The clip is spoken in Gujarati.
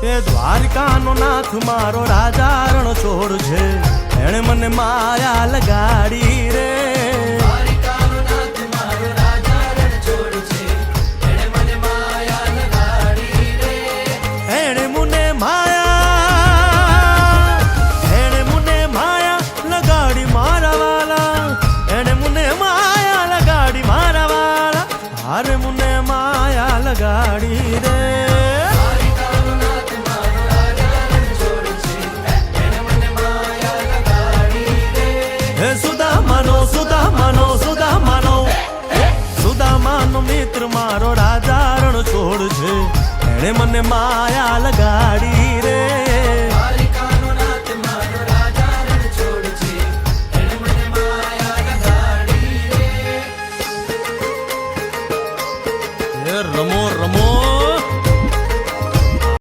એ દ્વારકાનો નાથ મારો રાજા રણ છોડ છે, એણે મને માયા લગાડી રે. દ્વારકાનો નાથ મારો રાજા રણ છોડ છે, એણે મને માયા લગાડી રે. એણે મને માયા લગાડી મારા વાલા, એણે મને માયા લગાડી મારા વાલા, હારે મને માયા લગાડી રે. સુદામાનો મિત્ર મારો રાજા રણ છોડ છે, એણે મને માયા લગાડી